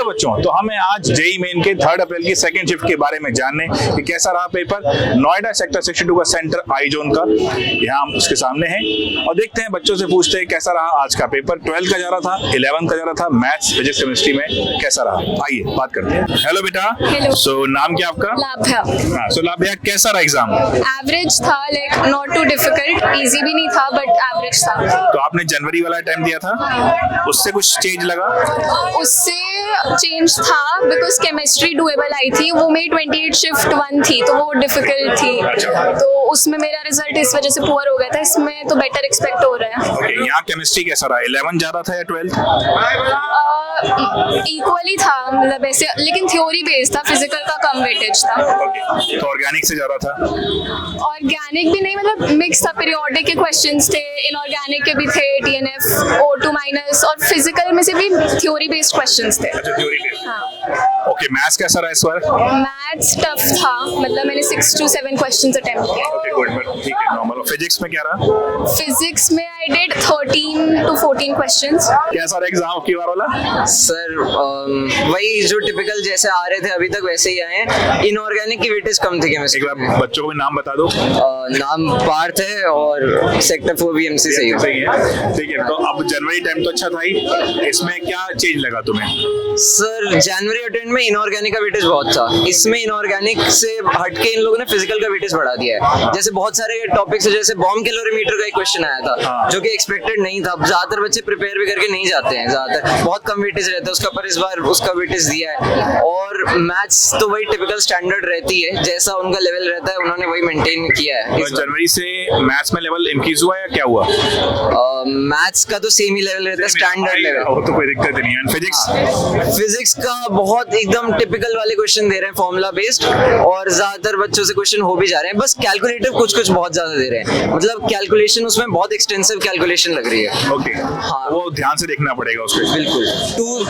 Hello बच्चों, तो हमें आज जेईई मेन के 3 अप्रैल की सेकंड शिफ्ट के बारे में जानने कि कैसा रहा पेपर। नोएडा सेक्टर 62 का सेंटर आई जोन का यहाँ हम उसके सामने हैं और देखते हैं, बच्चों से पूछते हैं कैसा रहा आज का पेपर। 12 का जा रहा था, 11 का जा रहा था, मैथ्स फिजिक्स केमिस्ट्री में कैसा रहा, आइए बात करते हैं। हेलो बेटा। हेलो। सो नाम क्या आपका? लाभ्या। सो लाभ्या, कैसा रहा एग्जाम? एवरेज था, like not too difficult, easy भी नहीं था बट एवरेज था। तो आपने जनवरी वाला टाइम दिया था, उससे कुछ चेंज लगा? उससे चेंज था बिकॉज केमिस्ट्री डुएबल आई थी, वो मेरी 28 शिफ्ट 1 थी तो वो डिफिकल्ट थी, तो उसमें मेरा रिजल्ट इस वजह से पुअर हो गया था। इसमें तो बेटर एक्सपेक्ट हो रहा है। Okay, यहाँ केमिस्ट्री कैसा रहा? 11 ज्यादा था या 12? इक्वली था, मतलब ऐसे, लेकिन थ्योरी बेस्ड था, फिजिकल का कम वेटेज था। Okay, तो ऑर्गेनिक से ज्यादा था? ऑर्गेनिक भी नहीं, मतलब मिक्स था, पीरियोडिक के क्वेश्चंस थे, इनऑर्गेनिक के भी थे, TNF, O2 माइनस, और फिजिकल में से भी थ्योरी बेस्ड क्वेश्चंस थे। अच्छा, थ्योरी बेस्ड। हाँ। ओके, मैथ्स कैसा रहा इस बार? मैथ्स टफ था, मतलब मैंने 6 to 7 क्वेश्चंस अटेम्प्ट किए। ओके गुड, बट ठीक है, नॉर्मल। और फिजिक्स में क्या रहा? फिजिक्स में आई डिड 13 to 14 क्वेश्चंस। कैसा रहा एग्जाम की बार वाला? सर वही जो टिपिकल जैसे आ रहे थे अभी तक वैसे ही आए हैं। इनऑर्गेनिक की वेटेज कम थी केमिस्ट्री। एक बार बच्चों को भी नाम बता दो। नाम पार्थ है और सेक्टर 4 BMC सही है। ठीक है, तो अब जनवरी टाइम तो अच्छा था ही, इसमें क्या चेंज लगा तुम्हें? सर जनवरी अटेंड में इनऑर्गेनिक का वेटेज बहुत था, इसमें इनऑर्गेनिक से हटके इन लोगों ने फिजिकल का वेटेज बढ़ा दिया है। जैसे बहुत सारे टॉपिक्स है, जैसे बॉम्ब कैलोरीमीटर का एक क्वेश्चन आया था जो कि एक्सपेक्टेड नहीं था। ज्यादातर बच्चे प्रिपेयर भी करके नहीं जाते हैं, ज्यादातर बहुत कम वेटेज रहता है उसका, पर इस बार उसका वेटेज दिया है। और मैथ्स तो वही टिपिकल स्टैंडर्ड रहती है, जैसा उनका लेवल रहता है उन्होंने वही मेंटेन किया है। तो जनवरी से मैथ्स में लेवल इंक्रीज हुआ या क्या हुआ? मैथ्स का तो सेम ही लेवल रहता है, स्टैंडर्ड लेवल, वो तो कोई दिक्कत नहीं है। फिजिक्स? फिजिक्स का बहुत एकदम टिपिकल वाले क्वेश्चन दे रहे हैं, फॉर्मूला बेस्ड, और ज्यादातर बच्चों से क्वेश्चन हो भी जा रहे हैं। बस कैलकुलेटिव कुछ कुछ बहुत ज्यादा दे रहे हैं, मतलब कैलकुलेशन उसमें बहुत एक्सटेंसिव कैलकुलेशन लग रही है। ओके, हाँ, वो ध्यान से देखना पड़ेगा उसको। बिल्कुल,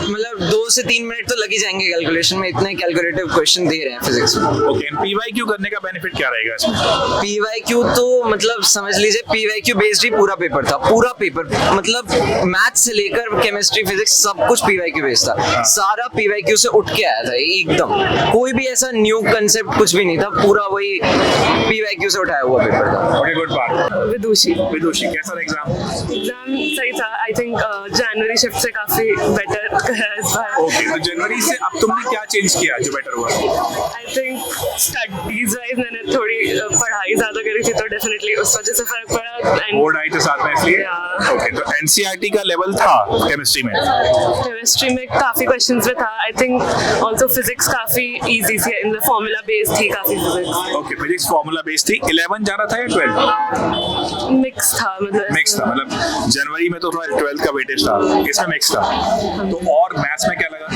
मतलब 2 से 3 मिनट तो लग ही जाएंगे कैलकुलेशन में, इतने कैलकुलेटिव क्वेश्चन दे रहे हैं फिजिक्स में। ओके, PYQ करने का बेनिफिट क्या रहेगा इसमें? PYQ तो मतलब समझ लीजिए PYQ बेस्ड ही पूरा पेपर था, पूरा पेपर मतलब मैथ से लेकर केमिस्ट्री फिजिक्स सब कुछ PYQ बेस्ड था। सारा PYQ से उठ के आया था एकदम, कोई भी ऐसा न्यू कंसेप्ट कुछ भी नहीं था, पूरा वही PYQ से उठाया हुआ पेपर था। ओके गुड बात। विदुषी, कैसा एग्जाम? एग्जाम सही था। आई थिंक जनवरी शिफ्ट से काफी बेटर है इस बार। ओके, तो जनवरी से अब तुमने क्या चेंज किया जो बेटर हुआ? आई थिंक स्टडीज वाइज मैंने थोड़ी पढ़ाई ज्यादा करी थी, तो डेफिनेटली उस वजह से फर्क पड़ा। बोर्ड आई तो साथ में इसलिए। ओके, तो NCERT का लेवल था केमिस्ट्री में? केमिस्ट्री में काफी क्वेश्चंस में था। आई थिंक आल्सो फिजिक्स काफी इजी थी, इन फॉर्मूला बेस्ड थी काफी physics. Okay, physics formula based थी। 11 जा रहा था या 12? मिक्स था, मतलब मिक्स था, मतलब जनवरी में तो थोड़ा 12 का वेटेज था, इसमें मिक्स था। तो और मैथ्स में क्या लगा?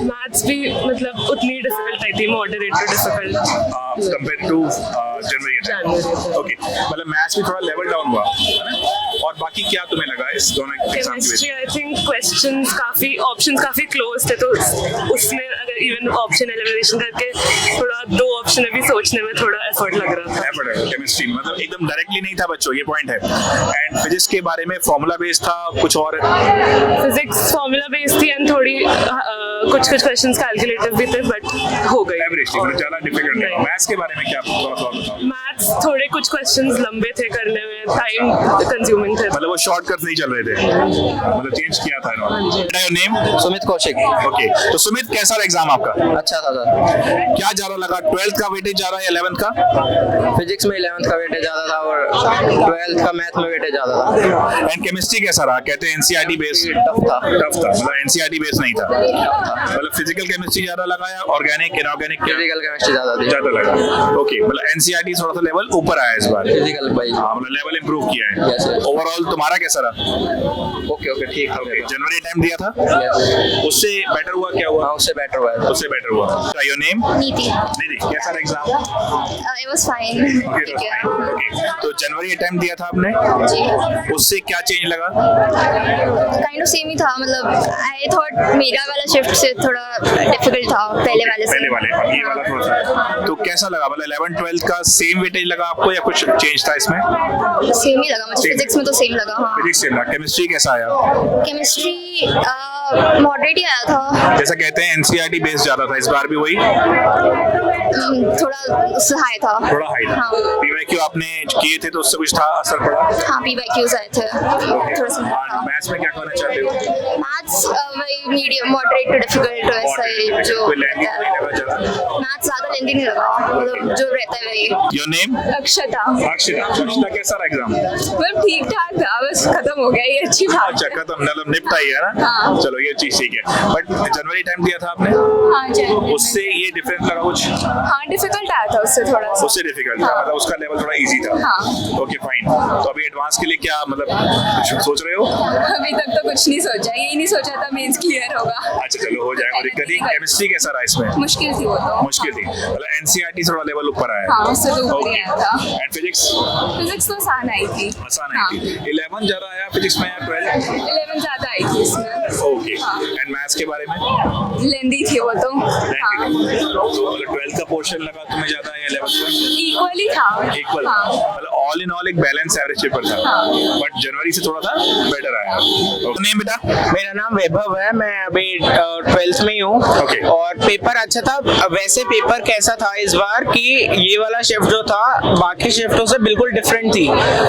मैथ्स भी मतलब उतनी डिफिकल्ट आई थी, moderate to difficult compare to जनवरी। ओके, मतलब मैथ्स भी थोड़ा लेवल डाउन हुआ, और बाकी क्या तुम्हें लगा इस दोनों एग्जाम के केमिस्ट्री? आई थिंक क्वेश्चंस काफी, ऑप्शंस काफी क्लोज थे, तो उसमें अगर इवन ऑप्शन एलिमिनेशन करके थोड़ा 2 ऑप्शन भी सोचने में थोड़ा एफर्ट लग रहा था। एफर्ट है केमिस्ट्री में, मतलब एकदम डायरेक्टली नहीं था बच्चों, ये पॉइंट है। एंड फिजिक्स के बारे में फॉर्मूला बेस्ड था कुछ और? फिजिक्स फॉर्मूला बेस्ड थी एंड थोड़ी कुछ क्वेश्चंस कैलकुलेटिव भी थे, बट हो गई एवरेज थी, मतलब ज्यादा डिफिकल्ट नहीं। मैथ्स के बारे में क्या थोड़ा बताओ? मैथ्स थोड़े कुछ क्वेश्चंस लंबे थे करने में, टाइम कंज्यूमिंग थे, मतलब वो शॉर्टकट नहीं चल रहे थे, मतलब चेंज किया था इन्होंने। Your name? Sumit Kaushik. Okay, तो सुमित कैसा रहा एग्जाम आपका? अच्छा था सर। क्या ज्यादा लगा, 12th का वेटेज ज्यादा या 11th का? फिजिक्स में 11th का वेटेज ज्यादा था और 12th का मैथ में वेटेज ज्यादा था। एंड केमिस्ट्री कैसा रहा? कहते हैं NCERT बेस्ड टफ था, मतलब NCERT बेस्ड नहीं था, मतलब फिजिकल केमिस्ट्री ज्यादा लगा या ऑर्गेनिक इनऑर्गेनिक? फिजिकल केमिस्ट्री ज्यादा लगा। ओके, मतलब NCERT थोड़ा सा लेवल ऊपर आया इस बार। फिजिकल भाई, हाँ, मतलब लेवल इंप्रूव किया है। ओवरऑल तुम्हारा कैसा रहा? ओके ठीक था। जनवरी टाइम दिया था, उससे बेटर हुआ? क्या हुआ? उससे बेटर हुआ। उससे बेटर हुआ। Your name? नीति। निधि, कैसा रहा exam? It was fine. Okay, तो जनवरी टाइम दिया था आपने, जी, उससे क्या चेंज लगा? काइंड ऑफ सेम ही था, मतलब आई थॉट मेरा वाला शिफ्ट से थोड़ा डिफिकल्ट था पहले वाले से। ये वाला थोड़ा सा। तो कैसा लगा, मतलब 11 12 का सेम वेटेज एडवांटेज लगा आपको या कुछ चेंज था इसमें? सेम ही लगा मुझे, Same. फिजिक्स में तो सेम लगा। हाँ, फिजिक्स से लगा। केमिस्ट्री कैसा आया? केमिस्ट्री मॉडरेट ही आया था। जैसा कहते हैं एनसीईआरटी बेस्ड ज्यादा था, इस बार भी वही थोड़ा हाई था। थोड़ा हाई था। हाँ। पीवाईक्यू आपने किए थे तो उससे कुछ था असर पड़ा? हाँ, PYQs आए थे थोड़ा सा। और मैथ्स में क्या करना चाहते हो? मैथ्स वही मीडियम मॉडरेट टू डिफिकल्ट वैसा ही जो कोई लेंदी तो नहीं लगा ज्यादा? मैथ्स ज्यादा लेंदी नहीं लगा, मतलब जो रहता है वही। Your name? अक्षता। अक्षता कैसा रहा एग्जाम? मतलब ठीक ठाक था, बस खत्म हो गया, ये अच्छी बात अच्छा खत्म, मतलब निपटा ही है ना? हाँ। चलो ये चीज ठीक है। बट जनवरी टाइम दिया था आपने, हाँ जी। उससे ये डिफरेंस लगा कुछ? हाँ, डिफिकल्ट आया था उससे थोड़ा सा। उससे डिफिकल्ट था, मतलब उसका लेवल थोड़ा इजी था। हाँ। Okay fine. तो अभी एडवांस के लिए क्या मतलब कुछ सोच रहे हो? अभी तक तो कुछ नहीं सोचा, यही नहीं सोचा था मेंस क्लियर होगा। अच्छा चलो हो जाएगा, दिक्कत नहीं। केमिस्ट्री कैसा रहा इसमें? मुश्किल थी वो तो। मुश्किल थी, मतलब एनसीईआरटी थोड़ा लेवल ऊपर आया। हाँ, उससे तो ऊपर ही आया था। एंड फिजिक्स फिजिक्स तो आसान आई थी। आसान आई थी। 11 ज्यादा आया फिजिक्स में या 12? 11 ज्यादा आई थी इसमें। ओके। एंड मैथ्स के बारे में? लेंदी थी वो तो। हाँ, तो 12 का पोर्शन लगा तुम्हें ज्यादा या 11 का? इक्वली था। इक्वल, हाँ। मतलब ऑल इन ऑल एक बैलेंस एवरेज पेपर था। हाँ। बट जनवरी से थोड़ा सा बेटर आया। नेम बेटा? मेरा नाम वैभव है, मैं अभी 12th में ही हूँ। Okay. और पेपर अच्छा था। वैसे पेपर कैसा था इस बार कि ये वाला शिफ्ट जो था बाकी शिफ्टों से बिल्कुल डिफरेंट थी।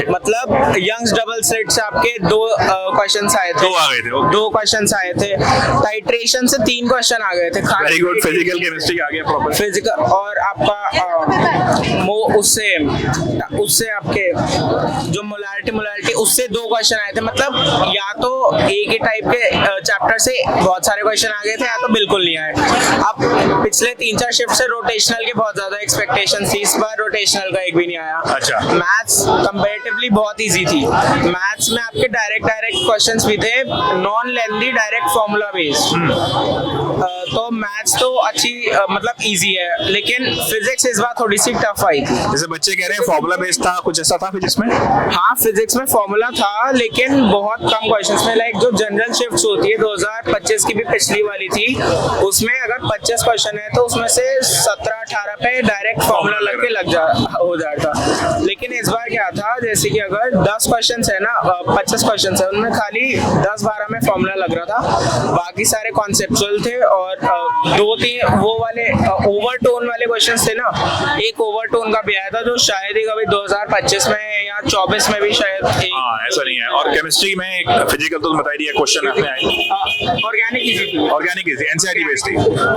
मतलब यंग्स डबल सेट से आपके 2 क्वेश्चंस आए थे। 2 आ गए थे। ओके। 2 क्वेश्चंस आए थे। टाइट्रेशन से 3 क्वेश्चन आ गए थे। Very good. फिजिकल केमिस्ट्री आ गया प्रॉपर। फिजिकल और आपका वो उससे आपके जो मोलारिटी उससे 2 क्वेश्चन आए थे। मतलब या तो एक ही टाइप के चैप्टर से बहुत सारे क्वेश्चन आ गए थे या तो बिल्कुल नहीं आए। अब पिछले 3-4 शिफ्ट से रोटेशनल के बहुत ज्यादा एक्सपेक्टेशन थी, इस बार रोटेशनल का एक भी नहीं आया। अच्छा। मैथ्स कंपैरेटिवली बहुत इजी थी। मैथ्स में आपके डायरेक्ट क्वेश्चंस भी थे, non lengthy, direct formula based. तो मैथ्स तो अच्छी मतलब इजी है, लेकिन फिजिक्स इस बार थोड़ी सी टफ आई थी। जैसे बच्चे कह रहे हैं फॉर्मूला बेस्ड था, कुछ ऐसा था फिजिक्स में? हाँ, फिजिक्स में फॉर्मूला था लेकिन बहुत कम क्वेश्चंस में। लाइक जो जनरल शिफ्ट्स होती है 2025 की भी पिछली वाली थी, उसमें अगर 25 क्वेश्चन है तो उसमें से 17-18 पे डायरेक्ट फॉर्मूला हो जाता। लेकिन इस बार क्या था, जैसे कि अगर 10 क्वेश्चन है ना, 25 क्वेश्चन है, उनमें खाली 10-12 में फॉर्मूला लग रहा था, बाकी सारे कॉन्सेप्चुअल थे। और 2-3 वो वाले ओवरटोन वाले क्वेश्चन थे ना, एक ओवरटोन का भी आया था जो शायद ही कभी 2025 में या 24 में भी शायद हाँ, ऐसा नहीं है। और केमिस्ट्री में एक फिजिकल तो बता दिया क्वेश्चन आपने आए। ऑर्गेनिक इजी थी। ऑर्गेनिक इजी एनसीईआरटी बेस्ड थी।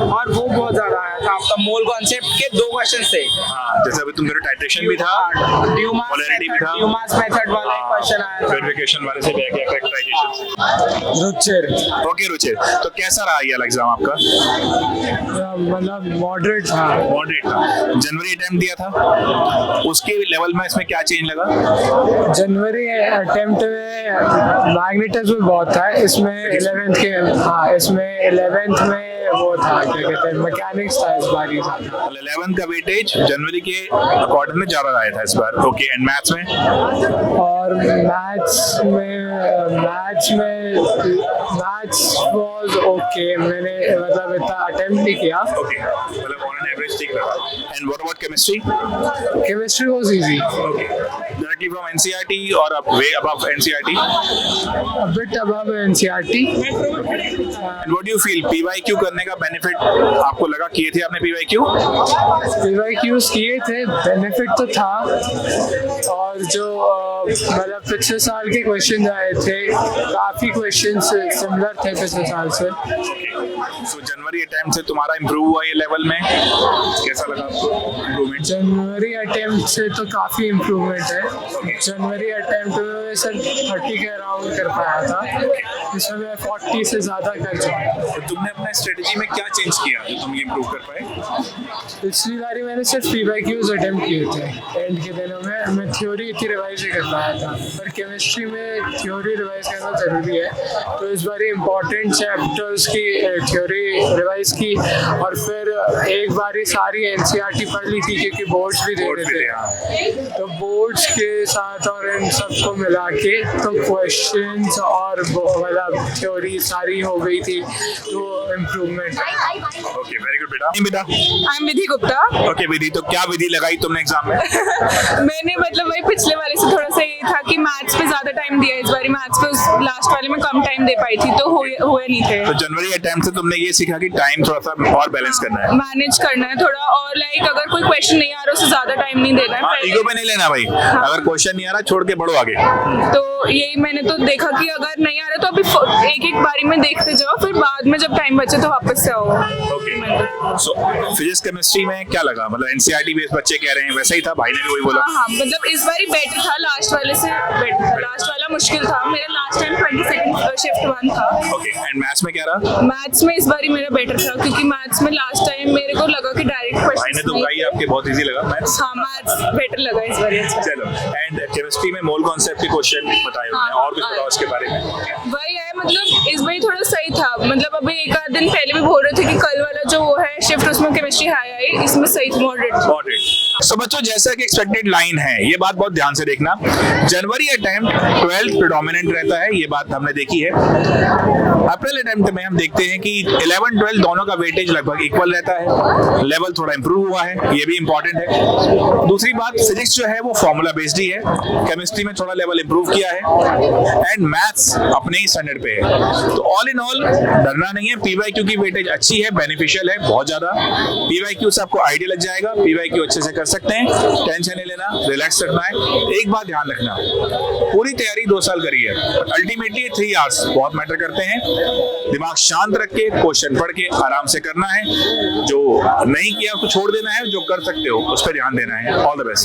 और वो बहुत ज्यादा आया था। आपका मोल कॉन्सेप्ट के 2 क्वेश्चन थे। हाँ, जैसे अभी तुम मेरे टाइट्रेशन भी था, पोलैरिटी भी था, ड्यूमास मेथड वाला एक क्वेश्चन आया था। वेरिफिकेशन वाले से भी आ गया, फैक्टराइजेशन से। रुचिर ओके रुचिर, तो कैसा रहा ये एग्जाम आपका? मतलब मॉडरेट था। मॉडरेट था। जनवरी अटेम्प्ट दिया था, उसके लेवल में इसमें क्या चेंज लगा? जनवरी अटेम्प्ट में मैग्नेटिज्म बहुत था, इसमें 11th में वो था, क्या कहते हैं, मैकेनिक्स था इस बार ही ज्यादा। 11 का वेटेज जनवरी के अकॉर्डिंग में ज्यादा आया था इस बार। ओके। एंड मैथ्स में? और मैथ्स वाज ओके, मैंने मतलब इतना अटेम्प्ट नहीं किया। ओके, मतलब ऑन एन एवरेज ठीक रहा। And what about chemistry? Chemistry was easy, okay, directly from NCERT और way above NCERT? a bit above NCERT. And what do you feel, PYQ करने का बेनिफिट आपको लगा? किए थे आपने पीवाईक्यू? PYQs किए थे, बेनिफिट तो था। और जो मतलब पिछले साल के क्वेश्चन आए थे, काफ़ी क्वेश्चन सिमिलर थे पिछले साल से। सो जनवरी अटेम्प्ट से तुम्हारा इंप्रूव हुआ ये लेवल में, कैसा लगा आपको इंप्रूवमेंट? जनवरी अटेम्प्ट से तो काफ़ी इम्प्रूवमेंट है। जनवरी अटेम्प्ट में सर 30 के अराउंड कर पाया था, इसमें मैं 40 से ज़्यादा कर चुका। तो तुमने अपने स्ट्रेटजी में क्या चेंज किया जो तुम ये इंप्रूव कर पाए? पिछली बारी मैंने सिर्फ PYQs अटेम्प्ट किए थे एंड के दिनों में, मैं थ्योरी इतनी रिवाइज नहीं कर पाया था, पर केमिस्ट्री में थ्योरी रिवाइज करना ज़रूरी है। तो इस बार इम्पोर्टेंट चैप्टर्स की थ्योरी रिवाइज की और फिर एक बारी सारी एनसीईआरटी पढ़ ली थी क्योंकि बोर्ड्स भी दे रहे थे। तो बोर्ड्स के साथ और इन सबको मिला के तो क्वेश्चंस और मतलब थ्योरी सारी हो गई थी, तो इम्प्रूवमेंट। ओके, वेरी गुड बेटा। बेटा I am Vidhi Gupta. Okay Vidhi, तो क्या विधि लगाई तुमने एग्जाम में? मैंने मतलब वही पिछले वाले से थोड़ा सा ये था कि मैथ्स पे ज्यादा टाइम दिया, इस बार मैथ्स पे लास्ट वाले में कम टाइम दे पाई थी, तो हुए नहीं थे। तो जनवरी अटेम्प्ट से तुमने ये सीखा कि टाइम थोड़ा सा और बैलेंस करना है, मैनेज करना है थोड़ा, और लाइक अगर कोई क्वेश्चन नहीं आ रहा उससे ज्यादा टाइम नहीं देना है। ईगो पे नहीं लेना भाई, अगर क्वेश्चन नहीं आ रहा छोड़ के बढ़ो आगे। तो यही मैंने तो देखा कि अगर नहीं आ रहा तो अभी एक एक बारी में देखते जाओ, फिर बाद में जब टाइम बचे तो वापस से आओ। ओके, सो फिजिक्स केमिस्ट्री में क्या लगा? मतलब एनसीईआरटी बेस्ड बच्चे कह रहे हैं, वैसा ही था? भाई ने भी वही बोला। हाँ, मतलब इस बारी बेटर था, लास्ट वाले से बेटर था। लास्ट वाला मुश्किल था, मेरा लास्ट टाइम 22nd शिफ्ट 1 था। ओके, एंड मैथ्स में क्या रहा? मैथ्स में इस बारी मेरा बेटर था, क्योंकि मैथ्स में लास्ट टाइम मेरे को लगा कि डायरेक्ट भाई ने तो कही आपके बहुत इजी लगा मैथ्स। हाँ, मैथ्स बेटर लगा इस बारी। चलो, एंड केमिस्ट्री में मोल कॉन्सेप्ट के क्वेश्चन बताए उन्होंने, और कुछ बताओ उसके बारे में। वही है, मतलब इस बारी थोड़ा सही था, मतलब अभी एक आध दिन पहले भी बोल रहे थे कि कल वाला जो वो है शिफ्ट उसमें केमिस्ट्री हाई आई, इसमें सही थी, मॉडरेट। सो बच्चों, जैसा कि एक्सपेक्टेड लाइन है, ये बात बहुत ध्यान से देखना। जनवरी अटेम्प्ट 12th प्रेडोमिनेंट रहता है, ये बात हमने देखी है। अप्रैल अटेम्प्ट में हम देखते हैं कि 11 12 दोनों का वेटेज लगभग इक्वल रहता है, लेवल थोड़ा इंप्रूव हुआ है, ये भी इंपॉर्टेंट है। दूसरी बात, फिजिक्स जो है वो फॉर्मूला बेस्ड ही है, केमिस्ट्री में थोड़ा लेवल इंप्रूव किया है, एंड मैथ्स अपने ही स्टैंडर्ड पे है। तो ऑल इन ऑल डरना नहीं है, पीवाईक्यू की वेटेज अच्छी है, बेनिफिशियल है बहुत ज्यादा। पीवाईक्यू से आपको आइडिया लग जाएगा, पीवाईक्यू अच्छे से कर सकते हैं, टेंशन नहीं लेना, रिलैक्स रखना है। एक बात ध्यान रखना, पूरी तैयारी 2 साल करी है, अल्टीमेटली 3 आवर्स बहुत मैटर करते हैं। दिमाग शांत रख के क्वेश्चन पढ़ के आराम से करना है, जो नहीं किया उसको छोड़ देना है, जो कर सकते हो उस पर ध्यान देना है। All the best.